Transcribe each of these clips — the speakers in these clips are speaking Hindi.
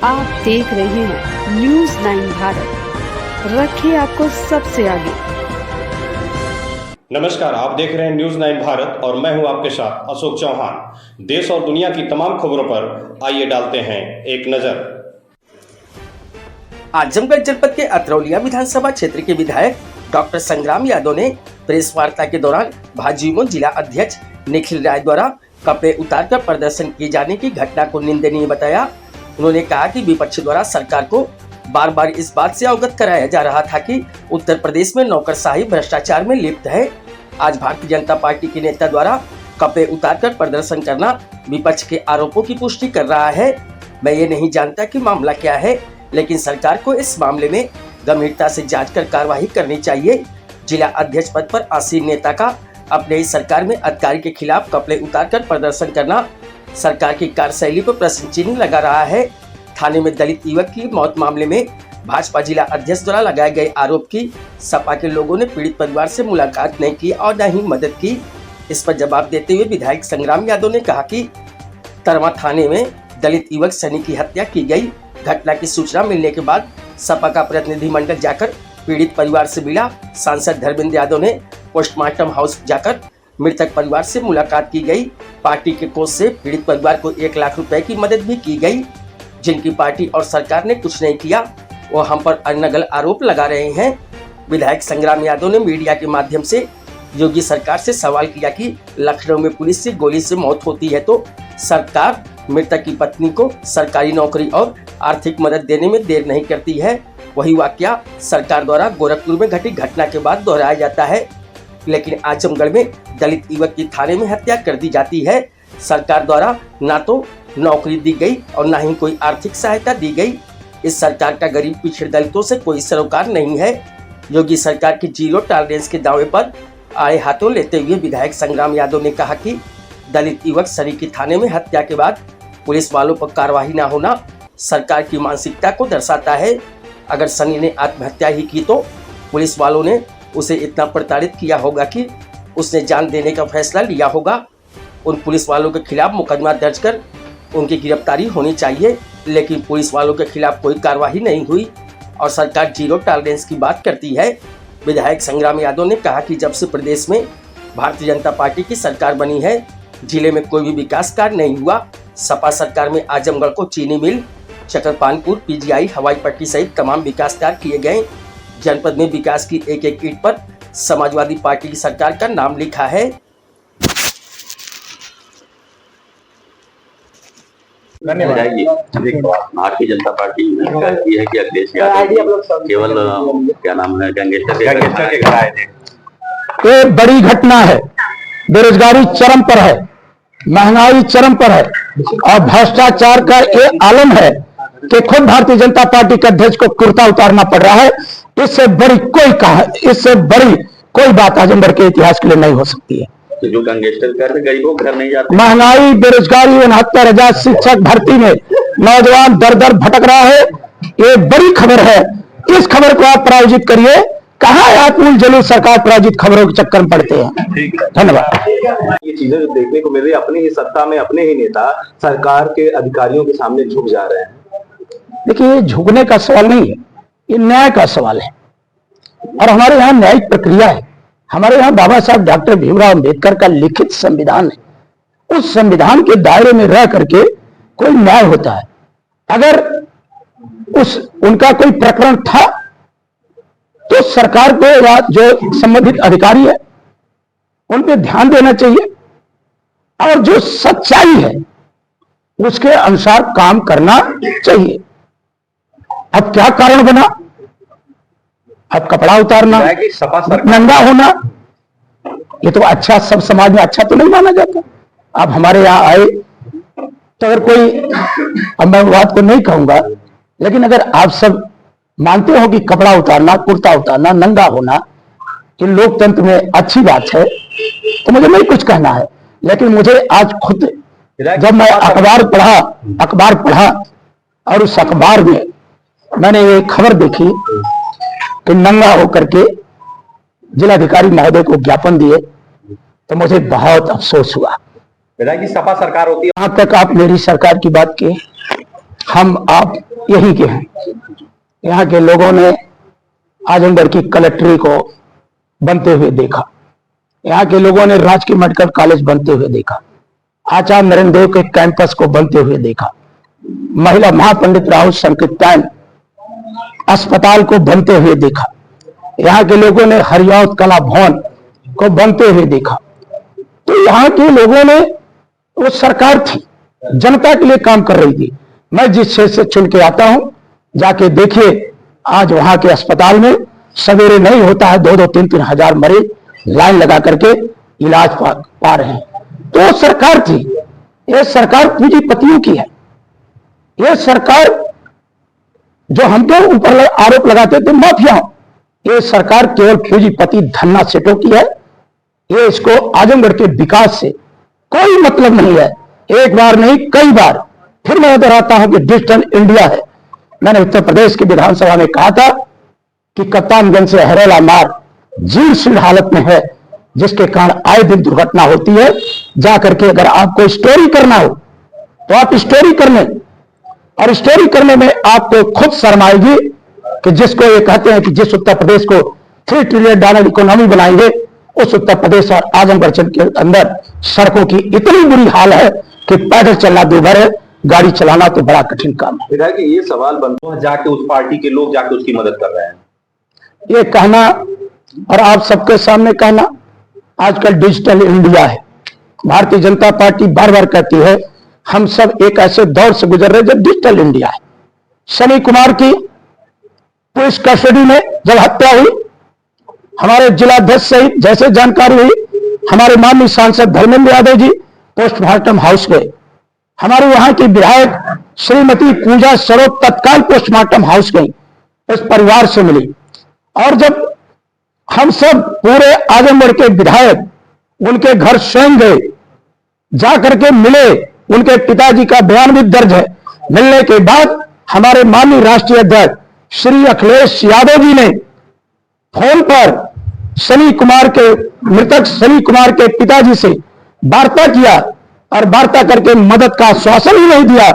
आप देख रहे हैं न्यूज़ 9 भारत, रखिए आपको सबसे आगे। नमस्कार, आप देख रहे हैं न्यूज़ 9 भारत और मैं हूं आपके साथ अशोक चौहान। देश और दुनिया की तमाम खबरों पर आइए डालते हैं एक नजर। आजमगढ़ जनपद के अतरौलिया विधानसभा क्षेत्र के विधायक डॉक्टर संग्राम यादव ने प्रेस वार्ता के दौरान भाजयुमो जिला अध्यक्ष निखिल राय द्वारा कपड़े उतारकर प्रदर्शन किए जाने की घटना को निंदनीय बताया। उन्होंने कहा कि विपक्ष द्वारा सरकार को बार बार इस बात से अवगत कराया जा रहा था कि उत्तर प्रदेश में नौकरशाही भ्रष्टाचार में लिप्त है। आज भारतीय जनता पार्टी के नेता द्वारा कपड़े उतारकर प्रदर्शन करना विपक्ष के आरोपों की पुष्टि कर रहा है। मैं ये नहीं जानता कि मामला क्या है, लेकिन सरकार को इस मामले में गंभीरता से जांच कर कार्रवाई करनी चाहिए। जिला अध्यक्ष पद पर आसीन नेता का अपने ही सरकार में अधिकारी के खिलाफ कपड़े उतारकर प्रदर्शन करना सरकार की कार्यशैली पर प्रश्न चिन्ह लगा रहा है। थाने में दलित युवक की मौत मामले में भाजपा जिला अध्यक्ष द्वारा लगाए गए आरोप की सपा के लोगों ने पीड़ित परिवार से मुलाकात नहीं की और न ही मदद की। इस पर जवाब देते हुए विधायक संग्राम यादव ने कहा कि तरवा थाने में दलित युवक सनी की हत्या की गई। घटना की सूचना मिलने के बाद सपा का प्रतिनिधिमंडल जाकर पीड़ित परिवार से मिला। सांसद धर्मेंद्र यादव ने पोस्टमार्टम हाउस जाकर मृतक परिवार से मुलाकात की गई। पार्टी के कोष से पीड़ित परिवार को 1 लाख रुपए की मदद भी की गई। जिनकी पार्टी और सरकार ने कुछ नहीं किया, वो हम पर अनगल आरोप लगा रहे हैं। विधायक संग्राम यादव ने मीडिया के माध्यम से योगी सरकार से सवाल किया कि लखनऊ में पुलिस से गोली से मौत होती है तो सरकार मृतक की पत्नी को सरकारी नौकरी और आर्थिक मदद देने में देर नहीं करती है। वही वाकया सरकार द्वारा गोरखपुर में घटी घटना के बाद दोहराया जाता है, लेकिन आजमगढ़ में दलित युवक की थाने में हत्या कर दी जाती है। सरकार द्वारा ना तो नौकरी दी गई और ना ही कोई आर्थिक सहायता दी गई। इस सरकार का गरीब पिछड़े दलितों से कोई सरोकार नहीं है। योगी सरकार की जीरो टॉलरेंस के दावे पर आए हाथों लेते हुए विधायक संग्राम यादव ने कहा कि दलित युवक सनी की थाने में हत्या के बाद पुलिस वालों पर कार्रवाई न होना सरकार की मानसिकता को दर्शाता है। अगर सनी ने आत्महत्या ही की तो पुलिस वालों ने उसे इतना प्रताड़ित किया होगा कि उसने जान देने का फैसला लिया होगा। उन पुलिस वालों के खिलाफ मुकदमा दर्ज कर उनकी गिरफ्तारी होनी चाहिए, लेकिन पुलिस वालों के खिलाफ कोई कार्रवाई नहीं हुई और सरकार जीरो टॉलरेंस की बात करती है। विधायक संग्राम यादव ने कहा कि जब से प्रदेश में भारतीय जनता पार्टी की सरकार बनी है, जिले में कोई भी विकास कार्य नहीं हुआ। सपा सरकार में आजमगढ़ को चीनी मिल, चकरपानपुर, पीजीआई, हवाई पट्टी सहित तमाम विकास कार्य किए गए। जनपद में विकास की एक एक ईंट पर समाजवादी पार्टी की सरकार का नाम लिखा है। भारतीय जनता पार्टी ये है कि अखिलेश यादव केवल क्या नाम है गैंगस्टर के घर आए थे। ये बड़ी घटना है। बेरोजगारी चरम पर है, महंगाई चरम पर है और भ्रष्टाचार का ये आलम है कि खुद भारतीय जनता पार्टी के अध्यक्ष को कुर्ता उतारना पड़ रहा है। इससे बड़ी कोई बात आजमगढ़ के इतिहास के लिए नहीं हो सकती है। तो जो गैंगस्टर कर रहे गरीबों घर नहीं जाते। महंगाई, बेरोजगारी, 69,000 शिक्षक भर्ती में नौजवान दर दर भटक रहा है। ये बड़ी खबर है। इस खबर को आप प्रायोजित करिए। कहाँ आप मूल जुलूस सरकार प्रायोजित खबरों के चक्कर में पड़ते हैं। धन्यवाद। ये चीजें जो देखने को मिल रही है, अपनी ही सत्ता में अपने ही नेता सरकार के अधिकारियों के सामने झुक जा रहे हैं। देखिए, ये झुकने का सवाल नहीं है, ये न्याय का सवाल है और हमारे यहाँ न्यायिक प्रक्रिया है। हमारे यहाँ बाबा साहब डॉक्टर भीमराव अंबेडकर का लिखित संविधान है। उस संविधान के दायरे में रह करके कोई न्याय होता है। अगर उनका कोई प्रकरण था तो सरकार को या जो संबंधित अधिकारी है उन पे ध्यान देना चाहिए और जो सच्चाई है उसके अनुसार काम करना चाहिए। अब क्या कारण बना? अब कपड़ा उतारना, नंगा होना, ये तो अच्छा, सब समाज में अच्छा तो नहीं माना जाता। अब हमारे यहाँ आए तो अगर कोई, अब मैं बात को नहीं कहूंगा, लेकिन अगर आप सब मानते हो कि कपड़ा उतारना, कुर्ता उतारना, नंगा होना ये लोकतंत्र में अच्छी बात है तो मुझे नहीं कुछ कहना है। लेकिन मुझे आज खुद जब मैं अखबार पढ़ा और उस अखबार में मैंने ये खबर देखी कि नंगा होकर के जिलाधिकारी महोदय को ज्ञापन दिए तो मुझे बहुत अफसोस हुआ। विधायक की सपा सरकार होती है। यहाँ तक आप मेरी सरकार की बात की, हम आप यहीं के हैं। यहाँ के लोगों ने आजमगढ़ की कलेक्ट्री को बनते हुए देखा, यहाँ के लोगों ने राजकीय मेडिकल कॉलेज बनते हुए देखा, आचार्य नरेंद्र देव के कैंपस को बनते हुए देखा, महिला महापंडित राहुल संकीर्तन अस्पताल को बनते हुए देखा, यहाँ के लोगों ने हरियावत कला भवन को बनते हुए देखा। तो यहाँ के लोगों ने, वो सरकार थी, जनता के लिए काम कर रही थी। मैं जिस क्षेत्र से चुन के आता हूं, जाके देखिए, आज वहां के अस्पताल में सवेरे नहीं होता है, 2-3 हजार मरीज लाइन लगा करके इलाज पा रहे हैं। तो सरकार थी। यह सरकार पूंजीपतियों की है। यह सरकार जो हमके ऊपर आरोप लगाते थे माफिया, ये सरकार केवल पूंजीपति धन्ना सेठों की है। ये इसको आजमगढ़ के विकास से कोई मतलब नहीं है। एक बार नहीं, कई बार फिर मैं दोहराता हूं कि डिजिटल इंडिया है। मैंने उत्तर प्रदेश की विधानसभा में कहा था कि कप्तानगंज से हरेला मार्ग जीर्ण हालत में है, जिसके कारण आए दिन दुर्घटना होती है। जाकर के अगर आपको स्टोरी करना हो तो आप स्टोरी करने, और स्टोरी करने में आपको खुद शर्म आएगी कि जिसको ये कहते हैं कि जिस उत्तर प्रदेश को $3 ट्रिलियन इकोनॉमी बनाएंगे, उस उत्तर प्रदेश और आजमगढ़ के अंदर सड़कों की इतनी बुरी हाल है कि पैदल चलना दूभर है, गाड़ी चलाना तो बड़ा कठिन काम है। विधायक, ये सवाल बनता है, जाके उस पार्टी के लोग जाके उसकी मदद कर रहे हैं, ये कहना और आप सबके सामने कहना, आजकल डिजिटल इंडिया है। भारतीय जनता पार्टी बार बार कहती है हम सब एक ऐसे दौर से गुजर रहे जब डिजिटल इंडिया है। सनी कुमार की पुलिस कस्टडी में जब हत्या हुई, हमारे जिलाध्यक्ष सहित जैसे जानकारी हुई, हमारे माननीय सांसद धर्मेंद्र यादव जी पोस्टमार्टम हाउस गए। हमारे वहां की विधायक श्रीमती पूजा सरोज तत्काल पोस्टमार्टम हाउस गई, उस परिवार से मिली। और जब हम सब पूरे आजमगढ़ के विधायक उनके घर स्वयं गए, जाकर के मिले, उनके पिताजी का बयान भी दर्ज है। मिलने के बाद हमारे माननीय राष्ट्रीय अध्यक्ष श्री अखिलेश यादव जी ने फोन पर सनी कुमार के, मृतक सनी कुमार के पिताजी से वार्ता किया, और वार्ता करके मदद का आश्वासन ही नहीं दिया,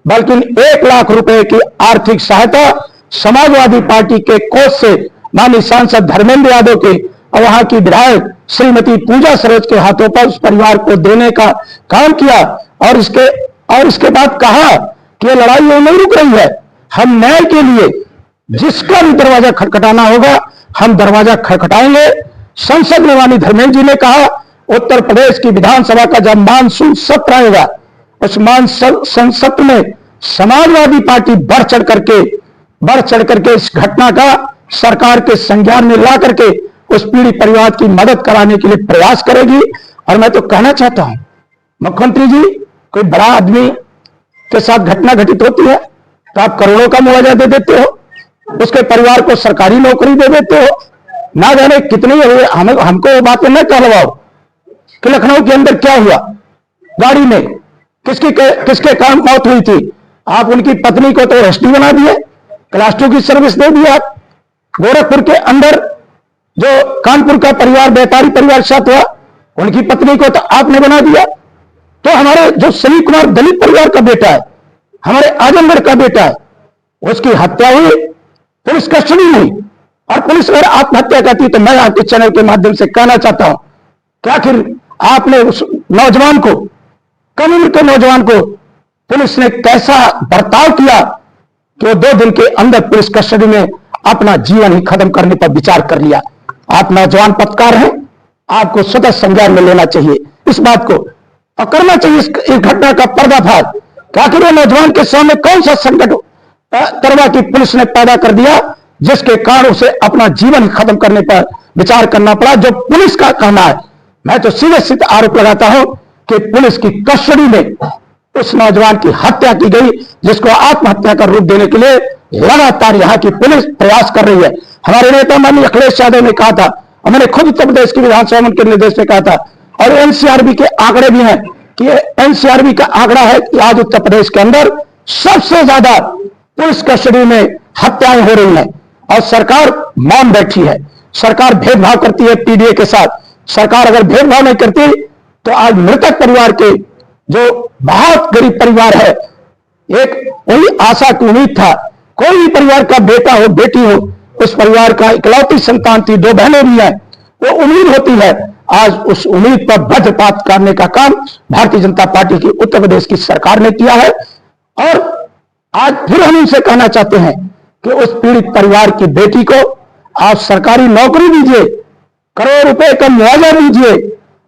बल्कि 1 लाख रुपए की आर्थिक सहायता समाजवादी पार्टी के कोष से माननीय सांसद धर्मेंद्र यादव के और वहां की विधायक श्रीमती पूजा सरोज के हाथों पर उस परिवार को देने का काम किया। और इसके बाद कहा कि ये लड़ाई नहीं रुक रही है, हम न्याय के लिए जिसका भी दरवाजा खटखटाना होगा हम दरवाजा खटखटाएंगे। संसद में माननीय धर्मेंद्र जी ने कहा उत्तर प्रदेश की विधानसभा का जब मानसून सत्र आएगा, उस मानसून सत्र में समाजवादी पार्टी बढ़ चढ़ करके इस घटना का सरकार के संज्ञान में ला करके उस पीड़ित परिवार की मदद कराने के लिए प्रयास करेगी। और मैं तो कहना चाहता हूं, मुख्यमंत्री जी, कोई बड़ा आदमी के साथ घटना घटित होती है तो आप करोड़ों का मुआवजा दे देते हो, उसके परिवार को सरकारी नौकरी दे देते हो। ना जाने कितनी हुए, हमको वो बातें न कहलवाओ कि लखनऊ के अंदर क्या हुआ, गाड़ी में किसके काम मौत हुई थी। आप उनकी पत्नी को तो एसटी बना दिए, क्लास 2 की सर्विस दे दी। आप गोरखपुर के अंदर जो कानपुर का परिवार, व्यापारी परिवार साथ हुआ, उनकी पत्नी को तो आपने बना दिया। तो हमारे जो सनी कुमार दलित परिवार का बेटा है, हमारे आजमगढ़ का बेटा है, उसकी हत्या हुई, पुलिस कस्टडी में, और पुलिस अगर आत्महत्या करती तो मैं आपके चैनल के माध्यम से कहना चाहता हूं कि आखिर आपने उस नौजवान को, कम उम्र के नौजवान को पुलिस ने कैसा बर्ताव किया कि वो 2 दिन के अंदर पुलिस कस्टडी में अपना जीवन ही खत्म करने पर विचार कर लिया। आप नौजवान पत्रकार हैं, आपको स्वतः संज्ञान में लेना चाहिए इस बात को, और करना चाहिए इस घटना का पर्दाफाश कि आखिर वो नौजवान के सामने कौन सा संकट तरवा की पुलिस ने पैदा कर दिया जिसके कारण उसे अपना जीवन खत्म करने पर विचार करना पड़ा। जो पुलिस का कहना है, मैं तो सीधे आरोप लगाता हूं कि पुलिस की कस्टडी में उस नौजवान की हत्या की गई, जिसको आत्महत्या का रूप देने के लिए लगातार यहां की पुलिस प्रयास कर रही है। हमारे नेता माननीय अखिलेश यादव ने कहा था, और मैंने खुद उत्तर प्रदेश की विधानसभा के निर्देश में कहा था, और एनसीआरबी के आंकड़े भी हैं कि एनसीआरबी का आंकड़ा है कि आज उत्तर प्रदेश के अंदर सबसे ज्यादा पुलिस कस्टडी में हत्याएं हो रही हैं, और सरकार मौन बैठी है। सरकार भेदभाव करती है पीडीए के साथ। सरकार अगर भेदभाव नहीं करती तो आज मृतक परिवार के, जो बहुत गरीब परिवार है, एक वही आशा की उम्मीद था, कोई भी परिवार का बेटा हो बेटी हो, उस परिवार का इकलौती संतान थी, 2 बहनें भी हैं, वो उम्मीद होती है। आज उस उम्मीद पर वज्रपात करने का काम भारतीय जनता पार्टी की उत्तर प्रदेश की सरकार ने किया है। और आज फिर हम उनसे कहना चाहते हैं कि उस पीड़ित परिवार की बेटी को आप सरकारी नौकरी दीजिए, करोड़ रुपए का मुआवजा दीजिए,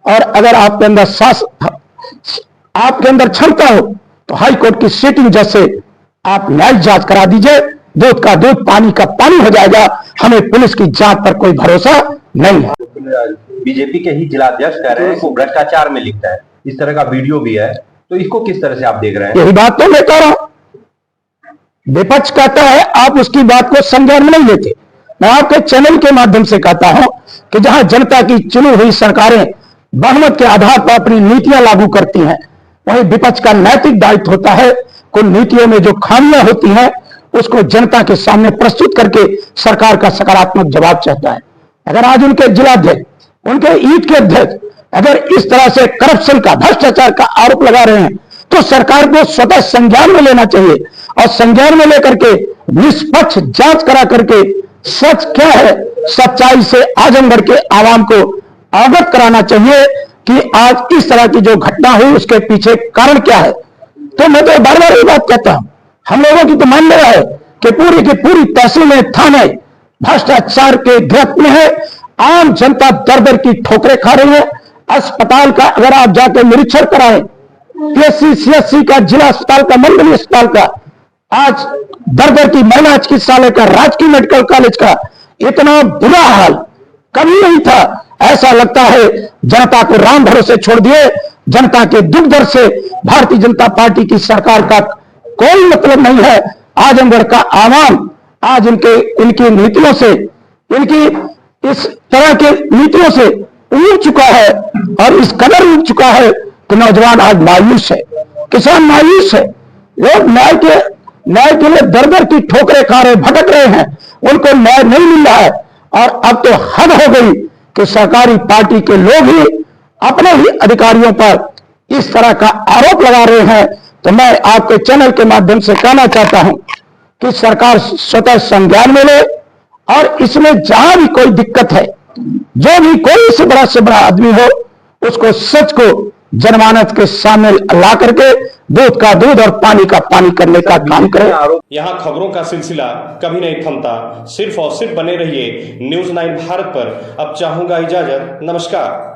और अगर आपके अंदर क्षमता हो तो हाईकोर्ट की सिटिंग जज से आप न्यायिक जांच करा दीजिए। दूध का दूध, पानी का पानी हो जाएगा। हमें पुलिस की जांच पर कोई भरोसा नहीं है। बीजेपी के ही जिलाध्यक्ष कह रहे हैं कि वो भ्रष्टाचार में लिप्त है, इस तरह का वीडियो भी है, तो इसको किस तरह से आप देख रहे हैं? यही बात तो मैं कह रहा हूं। विपक्ष कहता है आप उसकी बात को संज्ञान में नहीं लेते। मैं आपके चैनल के माध्यम से कहता हूं कि जहां जनता की चुनी हुई सरकारें बहुमत के आधार पर अपनी नीतियां लागू करती हैं, वहीं विपक्ष का नैतिक दायित्व होता है कुछ नीतियों में जो खामियां होती हैं उसको जनता के सामने प्रस्तुत करके सरकार का सकारात्मक जवाब चाहता है। अगर आज उनके जिलाध्यक्ष, उनके ईट के अध्यक्ष अगर इस तरह से करप्शन का, भ्रष्टाचार का आरोप लगा रहे हैं तो सरकार को स्वतः संज्ञान में लेना चाहिए और संज्ञान में लेकर के निष्पक्ष जांच करा करके सच क्या है, सच्चाई से आजमगढ़ के आवाम को अवगत कराना चाहिए कि आज इस तरह की जो घटना हुई उसके पीछे कारण क्या है। तो मैं तो बार बार ये बात कहता हूं, हम लोगों की तो मान रहा है कि पूरी की पूरी तहसीलें, थाने भ्रष्टाचार के गिरफ्त में है। आम जनता दर दर की ठोकरें खा रही है। अस्पताल का अगर आप जाकर निरीक्षण कराएं, पीएससी, सीएससी का, जिला अस्पताल का, मंडलीय अस्पताल का, आज दर दर की महिला चिकित्सालय का, राजकीय मेडिकल कॉलेज का इतना बुरा हाल कभी नहीं था। ऐसा लगता है जनता को राम भरोसे छोड़ दिए। जनता के दुख दर्द से भारतीय जनता पार्टी की सरकार का कोई मतलब नहीं है। आजमगढ़ का आवाम आज इनकी नीतियों से, इनकी इस तरह के नीतियों से ऊब चुका है और इस कदर ऊब चुका है कि नौजवान आज मायूस है, किसान मायूस है। लोग न्याय के लिए दर दर की ठोकरें खा रहे, भटक रहे हैं, उनको न्याय नहीं मिल रहा है। और अब तो हद हो गई कि सरकारी पार्टी के लोग ही अपने ही अधिकारियों पर इस तरह का आरोप लगा रहे हैं। तो मैं आपके चैनल के माध्यम से कहना चाहता हूं कि सरकार स्वतः संज्ञान में ले और इसमें जहां भी कोई दिक्कत है, जो भी कोई से बड़ा आदमी हो, उसको सच को जनमानस के सामने ला करके दूध का दूध और पानी का पानी करने का काम करें। यहाँ खबरों का सिलसिला कभी नहीं थमता। सिर्फ और सिर्फ बने रहिए न्यूज़ 9 भारत पर। अब चाहूंगा इजाजत। नमस्कार।